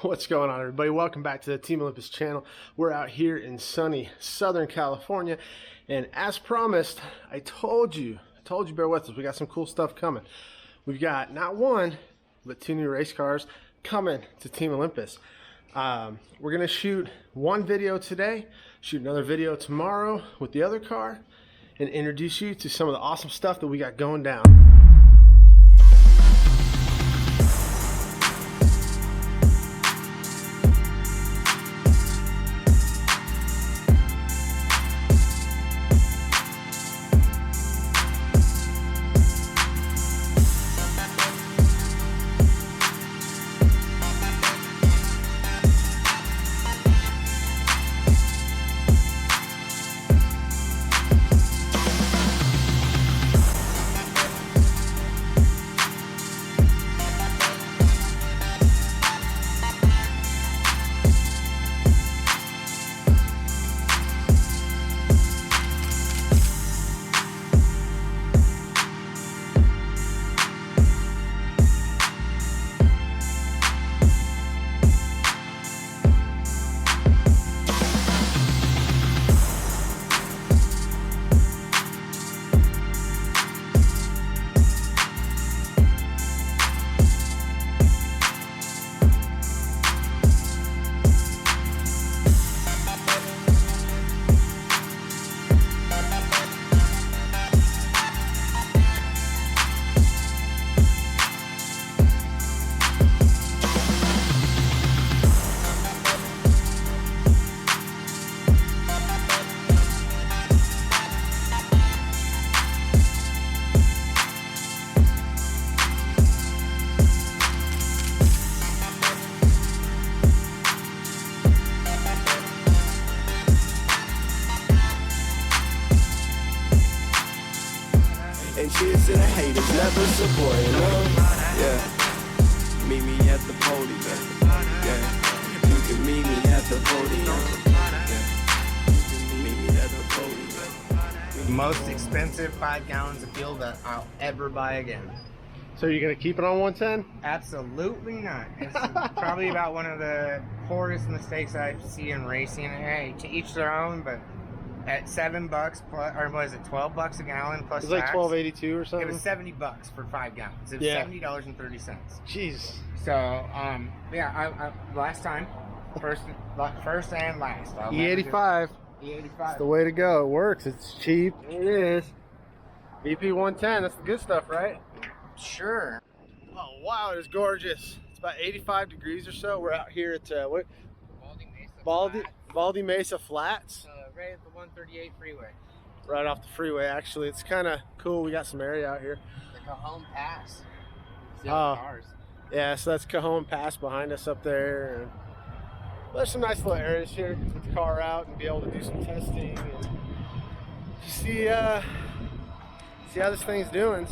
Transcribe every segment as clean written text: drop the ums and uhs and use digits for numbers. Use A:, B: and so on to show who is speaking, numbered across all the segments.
A: What's going on, everybody? Welcome back to the Team Olympus channel. We're out here in sunny Southern California, and as promised, I told you bear with us. We got some cool stuff coming. We've got not one but two new race cars coming to Team Olympus. We're gonna shoot one video today, shoot another video tomorrow with the other car, and introduce you to some of the awesome stuff that we got going down.
B: And cheers to the haters, never supporting them. Yeah, meet me at the podium. Yeah, you can meet me at the podium. Yeah, you can meet me at the podium.
C: Most expensive 5 gallons of fuel that I'll ever buy again.
A: So you're gonna keep it on 110?
C: Absolutely not. It's probably about one of the poorest mistakes I see in racing. Hey, to each their own, but at $7 plus, or was it $12 a gallon plus
A: It was like
C: tax?
A: $12.82 or something.
C: It was $70 for 5 gallons. It was $70.30.
A: Jeez.
C: So, yeah, I last time, first and last. I'll never do
A: E85.
C: E85.
A: That's the way to go. It works. It's cheap. It is. VP 110. That's the good stuff, right?
C: Sure.
A: Oh wow, it is gorgeous. It's about 85 degrees or so. We're out here at what? Baldy Mesa Flats.
C: Right at the 138 freeway.
A: Right off the freeway, actually. It's kind of cool. We got some area out here.
C: The Cajon Pass. See
A: Oh.
C: all the cars.
A: Yeah, so that's Cajon Pass behind us up there. And there's some nice little areas here to get the car out and be able to do some testing and just see how this thing's doing.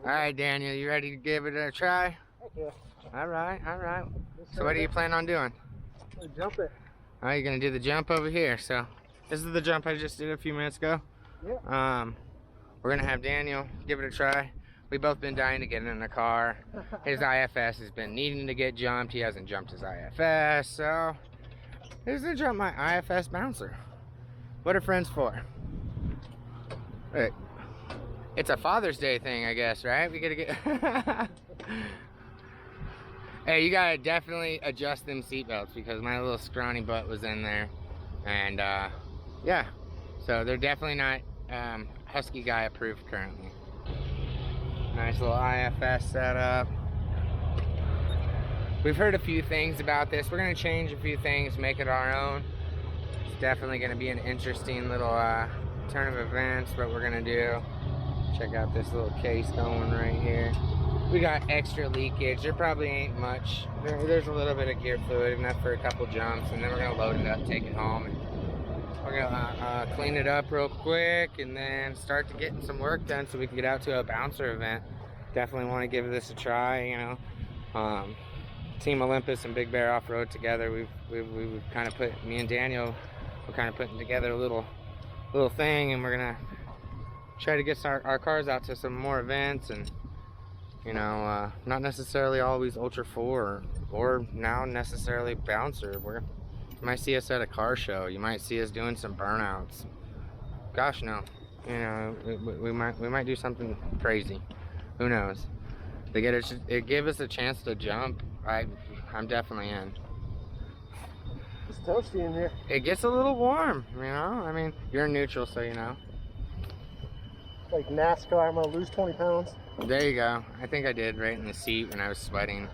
C: All right, Daniel, you ready to give it a try?
A: Okay.
C: All right. So what do you plan on doing?
A: Jump it.
C: All right, you're gonna do the jump over here. So this is the jump I just did a few minutes ago.
A: Yeah.
C: We're gonna have Daniel give it a try. We've both been dying to get in the car. His IFS has been needing to get jumped. He hasn't jumped his IFS, so he's gonna jump my IFS bouncer. What are friends for? Hey, it's a Father's Day thing, I guess, right? We gotta get. Hey, you gotta definitely adjust them seatbelts because my little scrawny butt was in there, and yeah, so they're definitely not Husky guy approved currently. Nice little IFS setup. We've heard a few things about this. We're gonna change a few things, make it our own. It's definitely gonna be an interesting little turn of events. What we're gonna do. Check out this little case going right here. We got extra leakage. There probably ain't much. There's a little bit of gear fluid, enough for a couple jumps, and then we're gonna load it up, take it home, and we're gonna clean it up real quick, and then start to getting some work done so we can get out to a bouncer event. Definitely want to give this a try. You know, Team Olympus and Big Bear Off Road together. We've kind of put, me and Daniel, we're kind of putting together a little thing, and we're gonna try to get our cars out to some more events, and you know, not necessarily always Ultra 4 or now necessarily bouncer. You might see us at a car show. You might see us doing some burnouts. Gosh, no. You know, we might do something crazy. Who knows? It gave us a chance to jump. I'm definitely in.
A: It's toasty in here.
C: It gets a little warm, you know. I mean, you're neutral, so you know.
A: Like NASCAR, I'm gonna lose 20 pounds.
C: There you go. I think I did right in the seat when I was sweating.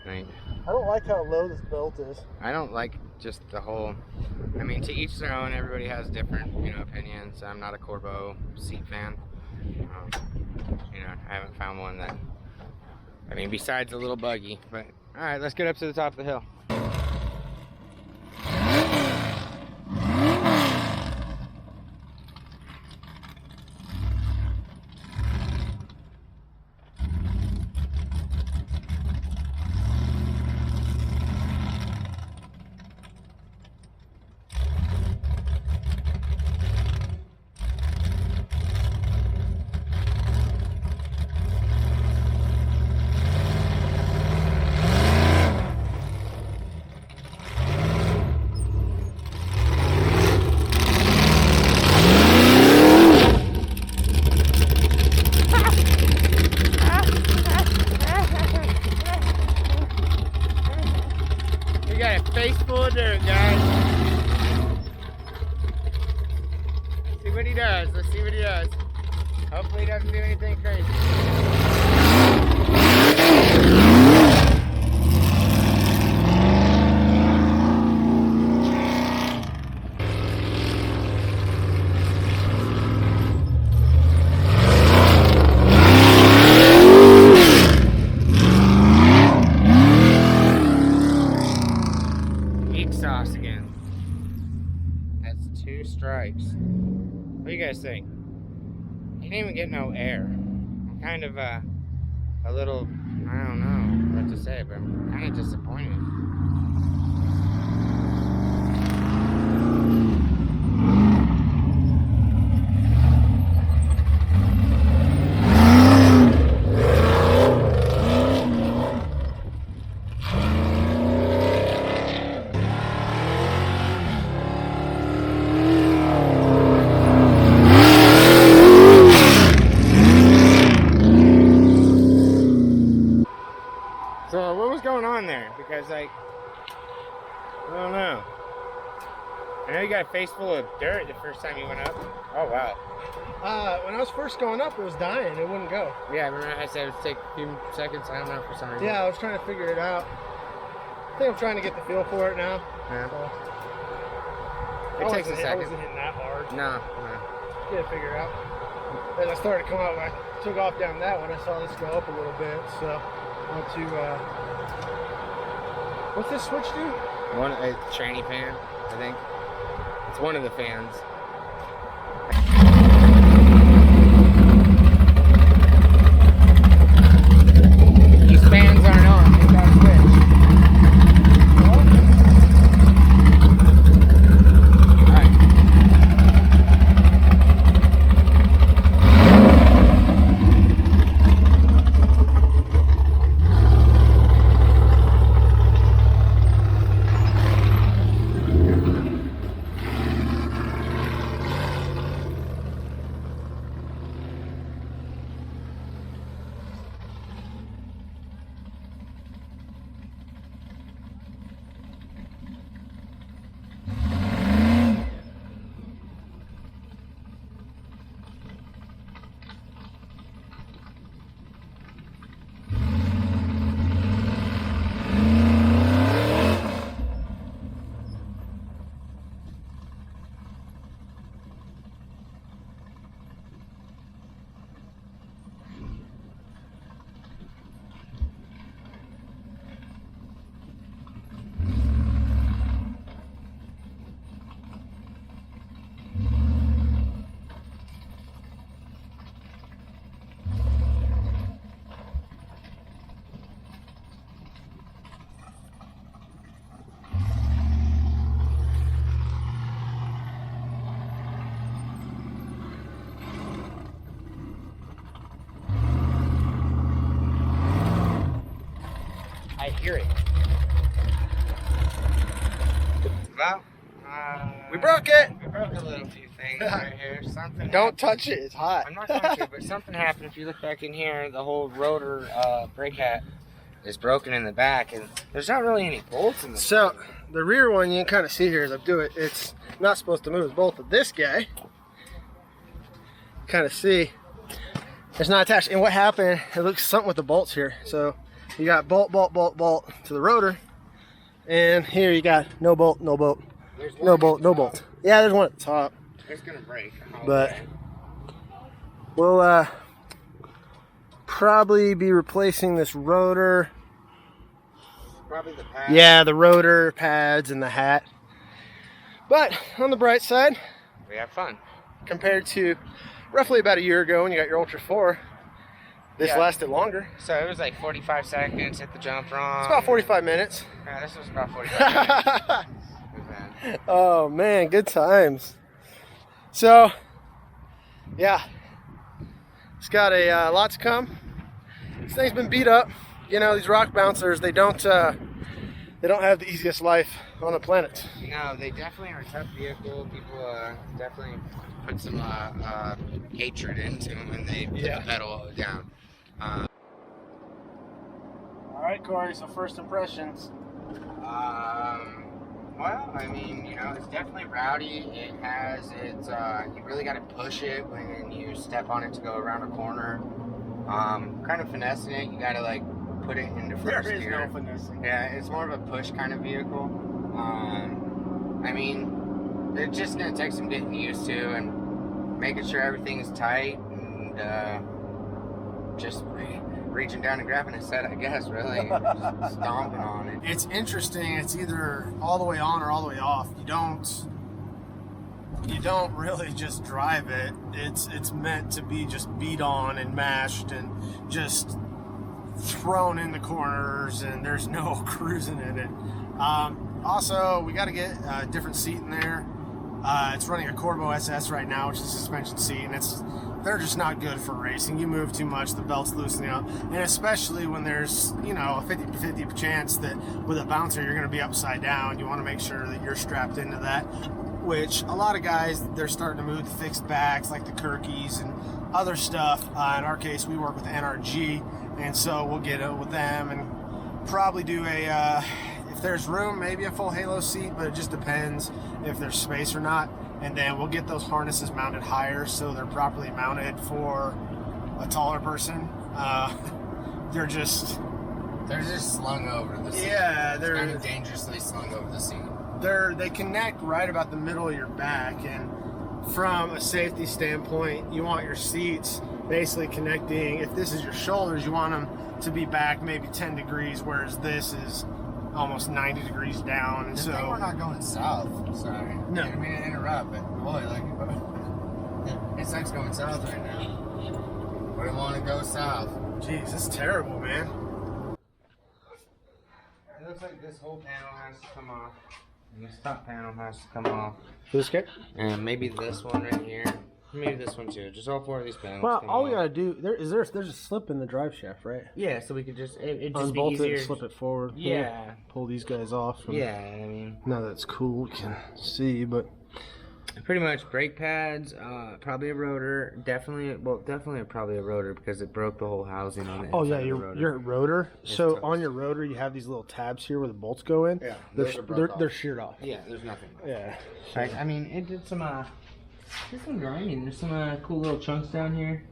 A: I don't like how low this belt is.
C: I don't like just the whole. I mean, to each their own. Everybody has different, you know, opinions. I'm not a Corbeau seat fan. You know, I haven't found one that. I mean, besides a little buggy. But all right, let's get up to the top of the hill. Face full of dirt, guys. Let's see what he does. Let's see what he does. Hopefully he doesn't do anything crazy. Sauce again. That's 2 stripes. What do you guys think? He didn't even get no air. I'm kind of a little, I don't know what to say, but I'm kind of disappointed. So what was going on there? Because like, I don't know. I know you got a face full of dirt the first time you went up. Oh wow.
A: When I was first going up, it was dying. It wouldn't go.
C: Yeah, remember I said it would take a few seconds? I don't know for some reason.
A: Yeah, I was trying to figure it out. I think I'm trying to get the feel for it now.
C: Yeah.
A: So.
C: It takes a
A: I
C: second.
A: wasn't hitting that hard.
C: No.
A: Get it figured out. As I started to come up, I took off down that one. I saw this go up a little bit. So I went to, what's this switch do?
C: A tranny fan, I think. It's one of the fans. hear it. Well,
A: We broke it.
C: we broke a little few things right here. Something
A: Don't touch it. It's hot.
C: I'm not touching it, but something happened. If you look back in here, the whole rotor brake hat is broken in the back, and there's not really any bolts in the
A: So the rear one you can kind of see here as I do it. It's not supposed to move. It's bolt of this guy. Kind of see it's not attached. And what happened? It looks something with the bolts here. So you got bolt to the rotor, and here you got no bolt, no bolt,
C: There's
A: no
C: one
A: bolt,
C: at the
A: no
C: top.
A: bolt. Yeah, there's one at the top,
C: It's gonna break.
A: but we'll probably be replacing this rotor.
C: probably the pad.
A: Yeah, the rotor pads and the hat. But on the bright side,
C: We have fun.
A: compared to roughly about a year ago when you got your Ultra 4, this
C: Yeah.
A: lasted longer.
C: So it was like 45 seconds, hit the jump wrong.
A: It's about 45 minutes.
C: Yeah, this was about 45 minutes. It was bad.
A: Oh man, good times. So, yeah, it's got a lot to come. This thing's been beat up. You know, these rock bouncers, they don't have the easiest life on the planet.
C: No, they definitely are a tough vehicle. People definitely put some hatred into them when they put the pedal down.
A: All right, Corey. So first impressions.
C: Well, I mean, you know, it's definitely rowdy. It has its, you really got to push it when you step on it to go around a corner. Kind of finessing it, you got to like put it into first
A: There is
C: gear.
A: no finessing.
C: Yeah, it's more of a push kind of vehicle. I mean, it's just gonna take some getting used to and making sure everything is tight and just reaching down and grabbing a set, I guess, really. Just stomping on it.
A: It's interesting. It's either all the way on or all the way off. You don't really just drive it. It's meant to be just beat on and mashed and just thrown in the corners, and there's no cruising in it. Also, we got to get a different seat in there. It's running a Corvo SS right now, which is a suspension seat, and they're just not good for racing. You move too much, the belt's loosening up, and especially when there's, you know, a 50-50 chance that with a bouncer you're going to be upside down. You want to make sure that you're strapped into that, which a lot of guys, they're starting to move to fixed backs like the Kirkies and other stuff. In our case, we work with NRG, and so we'll get it with them and probably do a if there's room, maybe a full halo seat, but it just depends if there's space or not. And then we'll get those harnesses mounted higher so they're properly mounted for a taller person. They're just
C: slung over the seat.
A: Yeah, they're
C: kind of dangerously slung over the seat.
A: They connect right about the middle of your back, and from a safety standpoint, you want your seats basically connecting. If this is your shoulders, you want them to be back maybe 10 degrees, whereas this is almost 90 degrees down. And
C: Good
A: so
C: thing we're not going south. Sorry.
A: No.
C: I didn't mean to interrupt, but boy, like, it sucks going south right now. Wouldn't want to go south.
A: Jeez, this is terrible, man.
C: It looks like this whole panel has to come off. And this top panel has to come off.
A: This guy?
C: And maybe this one right here. Maybe this one too. Just all four of these panels.
A: Well,
C: come
A: all we
C: off.
A: gotta do there's a slip in the drive shaft, right?
C: Yeah, so we could just it just be
A: Unbolt it
C: easier.
A: and slip it forward.
C: Yeah.
A: Pull these guys off. And
C: Yeah, I mean,
A: now that's cool, we can see, but
C: pretty much brake pads, probably a rotor, definitely probably a rotor because it broke the whole housing on it.
A: oh yeah, your rotor. So
C: toast.
A: on your rotor, you have these little tabs here where the bolts go in.
C: Yeah,
A: they're
C: those are broke off.
A: they're sheared off.
C: Yeah, there's nothing.
A: Yeah.
C: I mean, it did some grinding. There's some cool little chunks down here.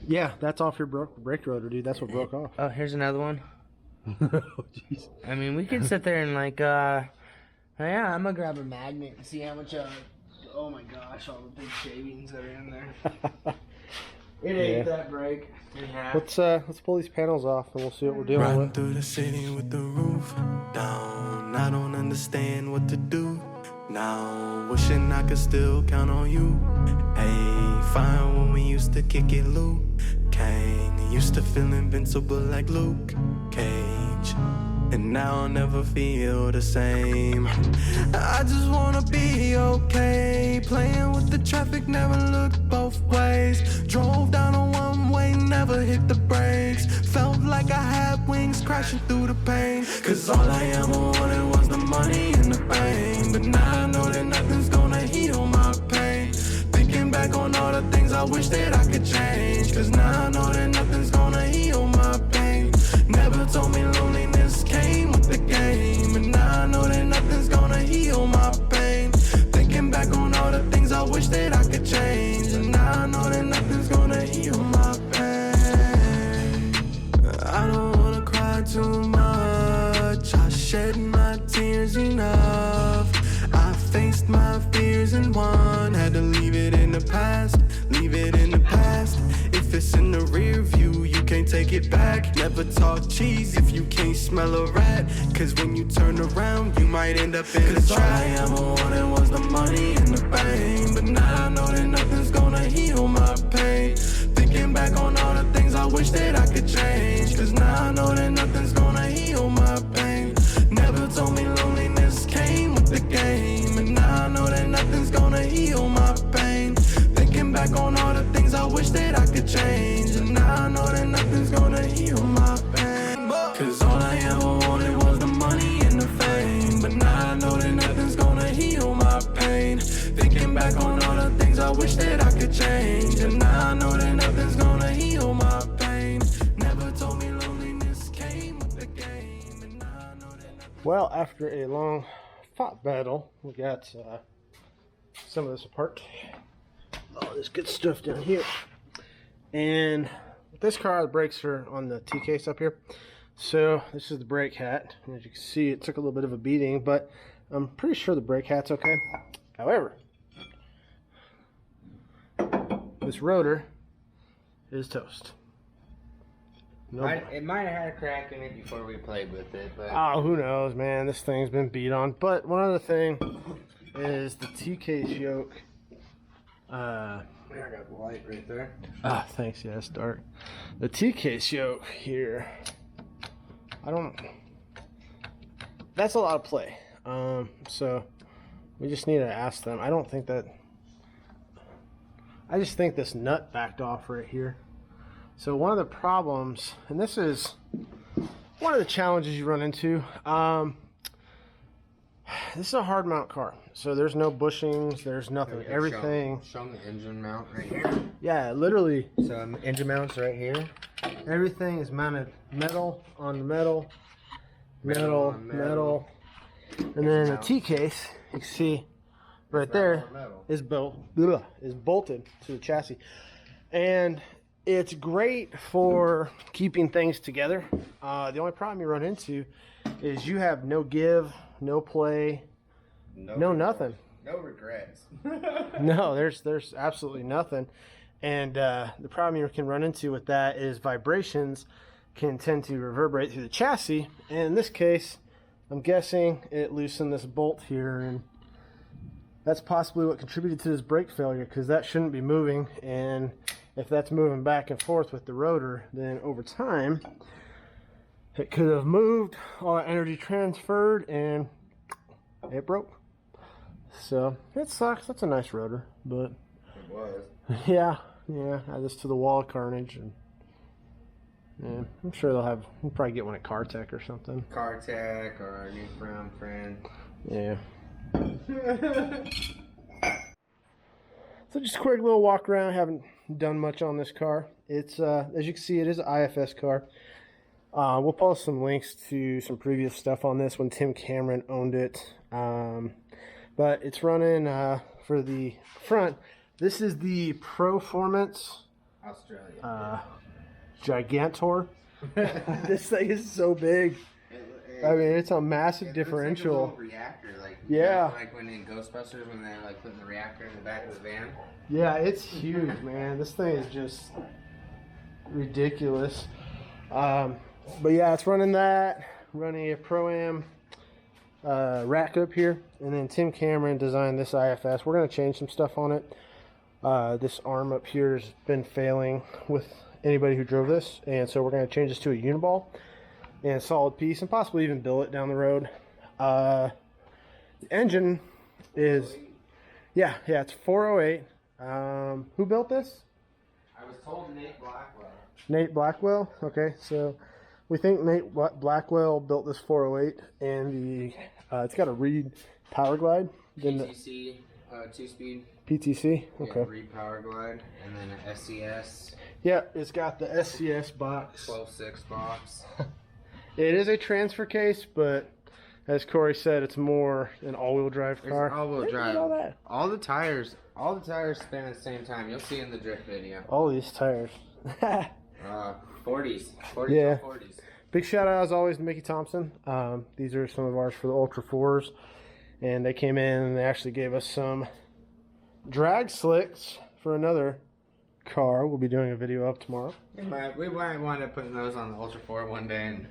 A: Yeah, that's off your brake rotor, dude. That's what broke off.
C: Oh, here's another one.
A: Oh, jeez.
C: I mean, we could sit there and like, yeah, I'm gonna grab a magnet and see how much. Oh my gosh, all the big shavings that are in there. It ate that brake in half.
A: Let's pull these panels off and we'll see what we're dealing
B: Riding
A: with.
B: through the city with the roof down. I don't understand what to do now. Wishing I could still count on you. Hey, fine when we used to kick it, Luke Kang. Used to feel invincible like Luke Cage. And now I'll never feel the same. I just wanna be okay. Playing with the traffic, never looked both ways. Drove down a one-way, never hit the brakes. Felt like I had wings, crashing through the pain. Cause all I ever wanted was the money and the fame. But now I know that nothing's gonna heal my pain. Thinking back on all the things I wish that I could change. Cause now I know that nothing's gonna heal my pain. Never told me loneliness came with the game. And now I know that nothing's gonna heal my pain. Thinking back on all the things I wish that I could change. And now I know that nothing's gonna heal my pain. I don't wanna cry too much. I shed my tears enough. I faced my fears and won. Had to leave it in the past, leave it in the past. If it's in the rear view, you can't take it back. Never talk cheese if you can't smell a rat. Cause when you turn around, you might end up in a trap. All I ever wanted was the money and the fame. But now I know that nothing's gonna heal my pain. Thinking back on all the things I wish that I could change. Cause now I know that nothing's gonna heal my pain. Never told me loneliness came with the game. And now I know that nothing's gonna heal my pain. Thinking back on all the things I wish that I could change. And now I know that nothing's gonna heal my pain. Cause all I ever wanted was the money and the fame. But now I know that nothing's gonna heal my pain. Thinking back on all the things I wish that I could change. And now I know that nothing's gonna heal my pain. Never told me loneliness came with the game. And now I know that nothing.
A: Well, after a long fought battle, we got some of this apart. All this good stuff down here. And with this car, the brakes are on the T-case up here. So this is the brake hat. And as you can see, it took a little bit of a beating, but I'm pretty sure the brake hat's okay. However, this rotor is toast. Nope.
C: It might have had a crack in it before we played with it, but
A: Oh, who knows, man? This thing's been beat on. But one other thing is the T-case yoke.
C: I got the light right there.
A: Ah, thanks. Yeah, it's dark. The T-case yoke here. That's a lot of play. So we just need to ask them. I just think this nut backed off right here. So one of the problems, and this is one of the challenges you run into. This is a hard mount car, so there's no bushings, there's nothing. Everything.
C: Show them the engine mount right here.
A: Yeah, literally.
C: So engine mounts right here.
A: Everything is mounted metal on metal, metal, metal, and then the T case. You can see right there is bolted to the chassis, and it's great for keeping things together. The only problem you run into is you have no give, no play, no nothing.
C: No regrets.
A: No, there's absolutely nothing. And the problem you can run into with that is vibrations can tend to reverberate through the chassis. And in this case, I'm guessing it loosened this bolt here, and that's possibly what contributed to this brake failure, because that shouldn't be moving. And if that's moving back and forth with the rotor, then over time it could have moved, all that energy transferred, and it broke. So it sucks. That's a nice rotor, but
C: It was.
A: yeah, add this to the wall of carnage, and yeah, I'm sure we'll probably get one at CarTech or something.
C: CarTech or our new brown friend.
A: Yeah. So just a quick little walk around. Haven't done much on this car. It's as you can see, it is an IFS car. We'll post some links to some previous stuff on this when Tim Cameron owned it. But it's running for the front. This is the Performance
C: Australia.
A: Gigantor. This thing is so big. I mean, it's a massive differential.
C: Like a little reactor, like
A: Yeah.
C: like when in Ghostbusters when they're like putting the reactor in the back of the van.
A: Yeah, it's huge, man. This thing is just ridiculous. But yeah, it's running a Pro-Am rack up here, and then Tim Cameron designed this IFS. We're going to change some stuff on it. This arm up here has been failing with anybody who drove this, and so we're going to change this to a uniball and a solid piece, and possibly even build it down the road. The engine is, yeah, it's 408. Who built this?
C: I was told Nate Blackwell.
A: Nate Blackwell. Okay, so We think Nate Blackwell built this 408, and it's got a Reed Power Glide.
C: PTC, 2-speed.
A: PTC, okay.
C: Yeah, Reed Power Glide, and then an SCS.
A: Yeah, it's got the SCS box.
C: 12.6 box.
A: It is a transfer case, but as Corey said, it's more an all-wheel drive car.
C: It's all-wheel drive.
A: All that.
C: All the tires spin at the same time. You'll see in the drift video.
A: All these tires.
C: 40s.
A: Yeah.
C: 40s.
A: Big shout out as always to Mickey Thompson. These are some of ours for the Ultra 4s. And they came in and they actually gave us some drag slicks for another car we'll be doing a video of tomorrow.
C: We might wind up putting those on the Ultra 4 one day and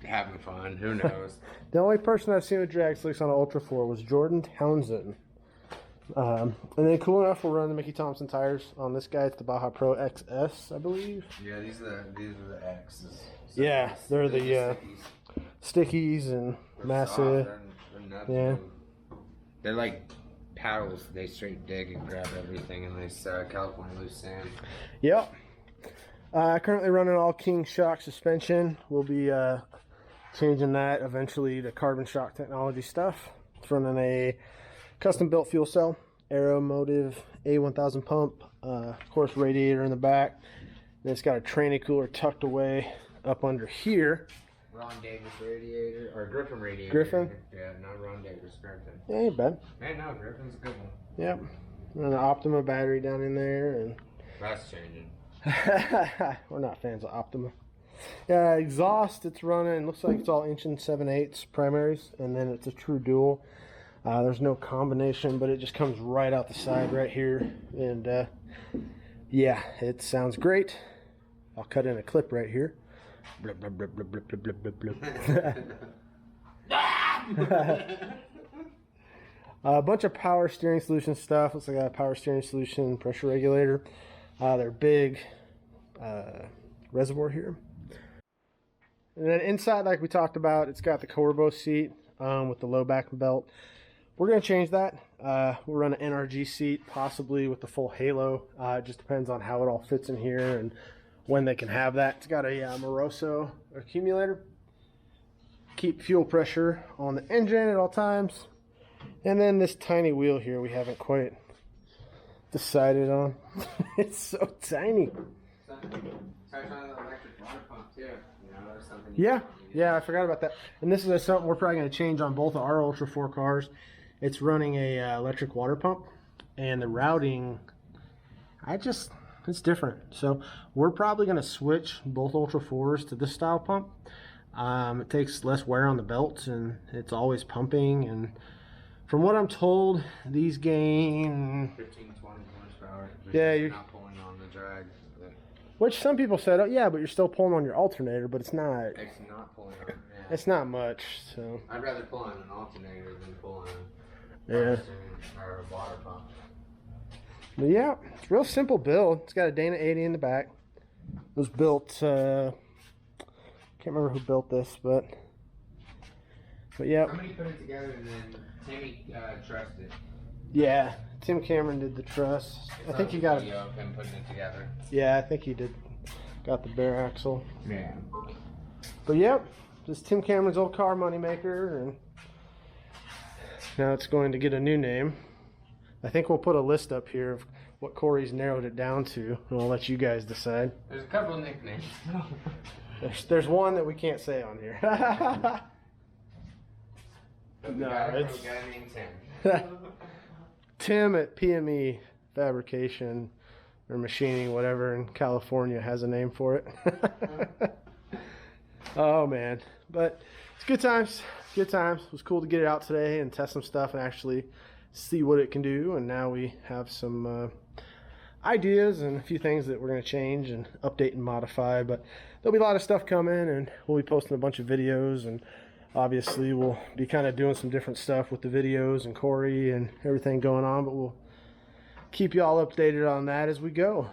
C: having fun. Who knows?
A: The only person I've seen with drag slicks on an Ultra 4 was Jordan Townsend. And then cool enough, we're running the Mickey Thompson tires on this guy. It's the Baja Pro XS, I believe.
C: Yeah, these are the X's. So
A: Yeah, they're the stickies and
C: they're
A: massive.
C: soft, they're nuts.
A: Yeah.
C: They're like paddles. They straight dig and grab everything in this California loose sand.
A: Yep. Currently running all King shock suspension. We'll be changing that eventually to carbon shock technology stuff. It's running a custom built fuel cell, Aeromotive A1000 pump, of course radiator in the back. And it's got a tranny cooler tucked away up under here.
C: Ron Davis radiator, or Griffin radiator.
A: Griffin?
C: Yeah, not Ron Davis, Griffin.
A: Yeah, ain't bad.
C: Man, no, Griffin's a good one.
A: Yep. And an Optima battery down in there, and
C: That's changing.
A: we're not fans of Optima. Yeah, exhaust, it's running. Looks like it's all inch and 7/8 primaries, and then it's a true dual. There's no combination, but it just comes right out the side right here, and yeah, it sounds great. I'll cut in a clip right here. Blub, blub, blub, blub, blub, blub, blub, blub. A bunch of power steering solution stuff. Looks like a power steering solution pressure regulator. Their big reservoir here. And then inside, like we talked about, it's got the Corbo seat with the low back belt. We're going to change that. We'll run an NRG seat, possibly with the full halo. It just depends on how it all fits in here and when they can have that. It's got a Moroso accumulator. Keep fuel pressure on the engine at all times. And then this tiny wheel here we haven't quite decided on. It's so tiny. Yeah, I forgot about that. And this is something we're probably going to change on both of our Ultra 4 cars. It's running a electric water pump, and the routing, it's different. So we're probably going to switch both Ultra 4s to this style pump. It takes less wear on the belts, and it's always pumping. And from what I'm told, these gain
C: 15, 20 horsepower.
A: Yeah,
C: you're not pulling on the drag.
A: Which some people said, oh yeah, but you're still pulling on your alternator, but it's not.
C: It's not pulling on. Yeah.
A: It's not much. So
C: I'd rather pull on an alternator than pull on
A: yeah.
C: Or a water pump.
A: But yeah, it's a real simple build. It's got a Dana 80 in the back. It was built. Can't remember who built this, but yeah.
C: Somebody put it together and then Timmy trussed it.
A: Yeah, Tim Cameron did the truss. I think he got
C: a video of him putting it together.
A: Yeah, I think he did. Got the bare axle.
C: Yeah.
A: But yep, this Tim Cameron's old car moneymaker, and now it's going to get a new name. I think we'll put a list up here of what Corey's narrowed it down to, and I'll let you guys decide.
C: There's a couple of nicknames.
A: There's one that we can't say on here.
C: No, it's a guy named Tim.
A: Tim at PME Fabrication or Machining, whatever, in California has a name for it. Oh man, but it's good times. Good times. It was cool to get it out today and test some stuff and actually see what it can do. And now we have some ideas and a few things that we're going to change and update and modify. But there'll be a lot of stuff coming, and we'll be posting a bunch of videos, and obviously we'll be kind of doing some different stuff with the videos and Corey and everything going on, but we'll keep you all updated on that as we go.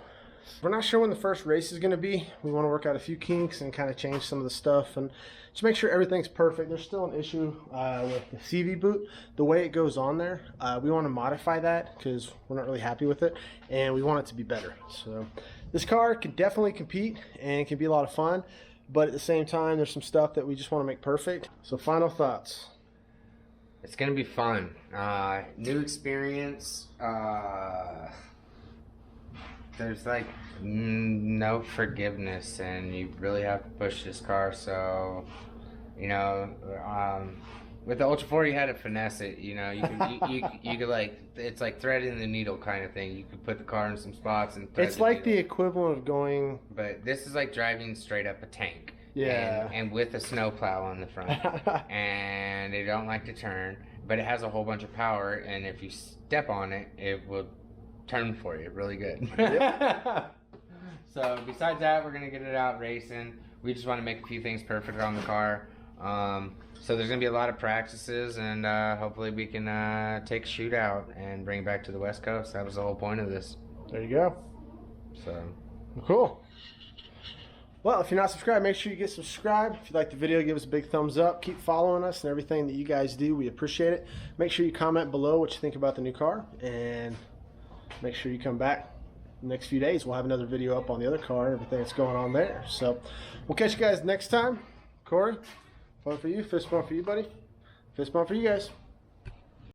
A: We're not sure when the first race is going to be. We want to work out a few kinks and kind of change some of the stuff and just make sure everything's perfect. There's still an issue with the CV boot, the way it goes on there. We want to modify that because we're not really happy with it, and we want it to be better. So this car can definitely compete and it can be a lot of fun, but at the same time, there's some stuff that we just want to make perfect. So final thoughts.
C: It's gonna be fun. New experience. There's like no forgiveness, and you really have to push this car. So, you know, with the Ultra 4, you had to finesse it. You know, you could like, it's like threading the needle kind of thing. You could put the car in some spots and thread
A: It's like the
C: needle.
A: equivalent of going.
C: But this is like driving straight up a tank.
A: Yeah.
C: And with a snowplow on the front. And they don't like to turn, but it has a whole bunch of power, and if you step on it, it will turn for you really good.
A: Yep.
C: So besides that, we're gonna get it out racing. We just want to make a few things perfect on the car. So there's gonna be a lot of practices, and hopefully we can take a shootout and bring it back to the West Coast. That was the whole point of this.
A: There you go.
C: So
A: Cool. Well, if you're not subscribed, make sure you get subscribed. If you like the video, give us a big thumbs up. Keep following us and everything that you guys do. We appreciate it. Make sure you comment below what you think about the new car, and make sure you come back the next few days. We'll have another video up on the other car and everything that's going on there. So we'll catch you guys next time. Corey, fun for you. Fist bump for you, buddy. Fist bump for you guys.